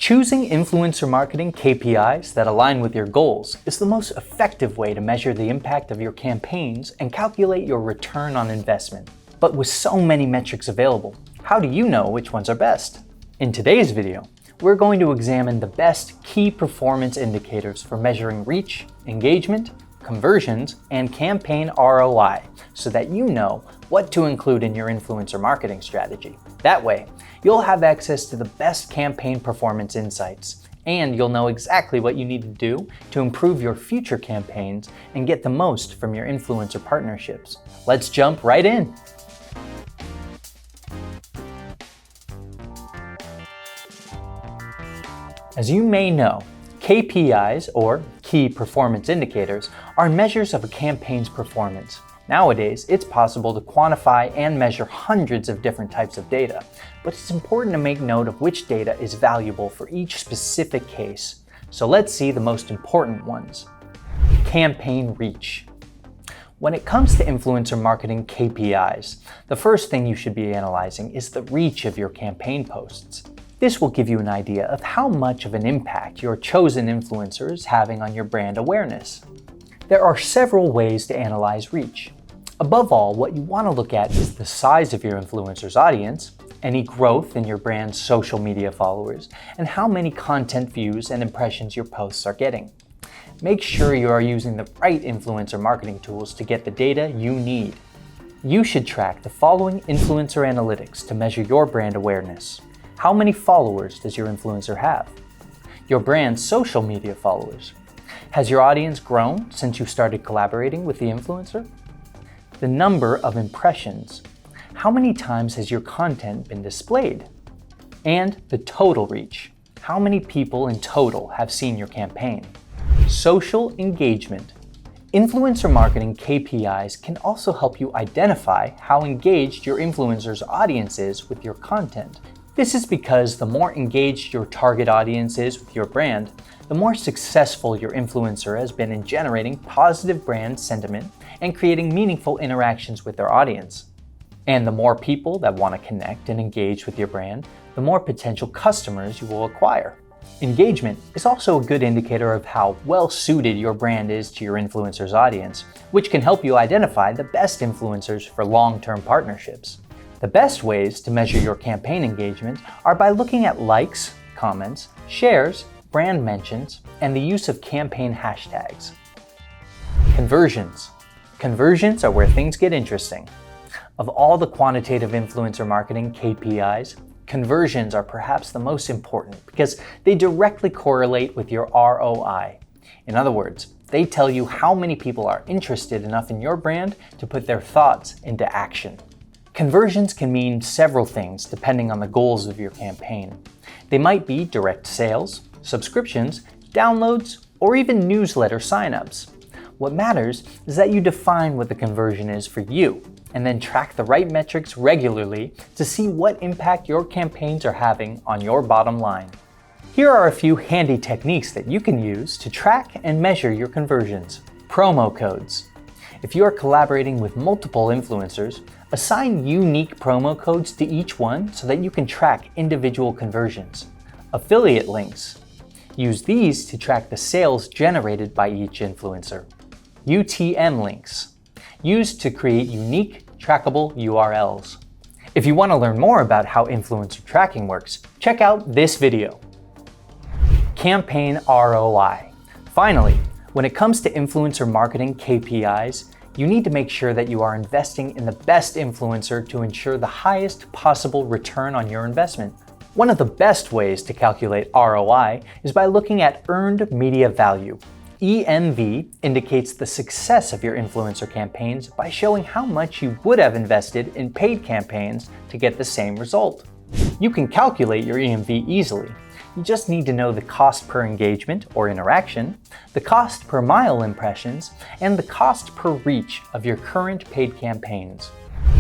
Choosing influencer marketing KPIs that align with your goals is the most effective way to measure the impact of your campaigns and calculate your return on investment. But with so many metrics available, how do you know which ones are best? In today's video, we're going to examine the best key performance indicators for measuring reach, engagement, conversions, and campaign ROI so that you know what to include in your influencer marketing strategy. That way, you'll have access to the best campaign performance insights, and you'll know exactly what you need to do to improve your future campaigns and get the most from your influencer partnerships. Let's jump right in. As you may know, KPIs, or key performance indicators, are measures of a campaign's performance. Nowadays, it's possible to quantify and measure hundreds of different types of data, but it's important to make note of which data is valuable for each specific case. So let's see the most important ones. Campaign reach. When it comes to influencer marketing KPIs, the first thing you should be analyzing is the reach of your campaign posts. This will give you an idea of how much of an impact your chosen influencer is having on your brand awareness. There are several ways to analyze reach. Above all, what you want to look at is the size of your influencer's audience, any growth in your brand's social media followers, and how many content views and impressions your posts are getting. Make sure you are using the right influencer marketing tools to get the data you need. You should track the following influencer analytics to measure your brand awareness. How many followers does your influencer have? Your brand's social media followers. Has your audience grown since you started collaborating with the influencer? The number of impressions. How many times has your content been displayed? And the total reach. How many people in total have seen your campaign? Social engagement. Influencer marketing KPIs can also help you identify how engaged your influencer's audience is with your content. This is because the more engaged your target audience is with your brand, the more successful your influencer has been in generating positive brand sentiment and creating meaningful interactions with their audience. And the more people that want to connect and engage with your brand, the more potential customers you will acquire. Engagement is also a good indicator of how well suited your brand is to your influencer's audience, which can help you identify the best influencers for long-term partnerships. The best ways to measure your campaign engagement are by looking at likes, comments, shares, brand mentions, and the use of campaign hashtags. Conversions. Conversions are where things get interesting. Of all the quantitative influencer marketing KPIs, conversions are perhaps the most important because they directly correlate with your ROI. In other words, they tell you how many people are interested enough in your brand to put their thoughts into action. Conversions can mean several things depending on the goals of your campaign. They might be direct sales, subscriptions, downloads, or even newsletter signups. What matters is that you define what the conversion is for you, and then track the right metrics regularly to see what impact your campaigns are having on your bottom line. Here are a few handy techniques that you can use to track and measure your conversions. Promo codes. If you are collaborating with multiple influencers, assign unique promo codes to each one so that you can track individual conversions. Affiliate links. Use these to track the sales generated by each influencer. UTM links. Used to create unique, trackable URLs. If you want to learn more about how influencer tracking works, check out this video. Campaign ROI. Finally, when it comes to influencer marketing KPIs, you need to make sure that you are investing in the best influencer to ensure the highest possible return on your investment. One of the best ways to calculate ROI is by looking at earned media value. EMV indicates the success of your influencer campaigns by showing how much you would have invested in paid campaigns to get the same result. You can calculate your EMV easily. You just need to know the cost per engagement or interaction, the cost per mile impressions, and the cost per reach of your current paid campaigns.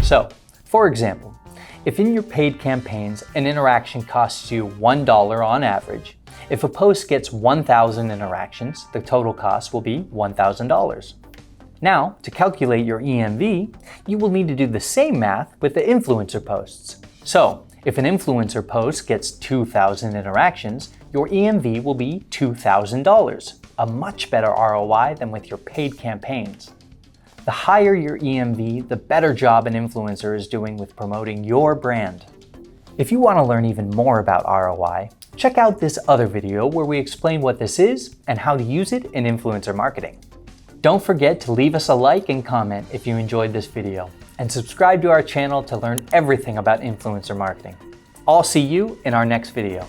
So, for example, if in your paid campaigns an interaction costs you $1 on average, if a post gets 1,000 interactions, the total cost will be $1,000. Now, to calculate your EMV, you will need to do the same math with the influencer posts. So, If an influencer post gets 2,000 interactions, your EMV will be $2,000, a much better ROI than with your paid campaigns. The higher your EMV, the better job an influencer is doing with promoting your brand. If you want to learn even more about ROI, check out this other video where we explain what this is and how to use it in influencer marketing. Don't forget to leave us a like and comment if you enjoyed this video, and subscribe to our channel to learn everything about influencer marketing. I'll see you in our next video.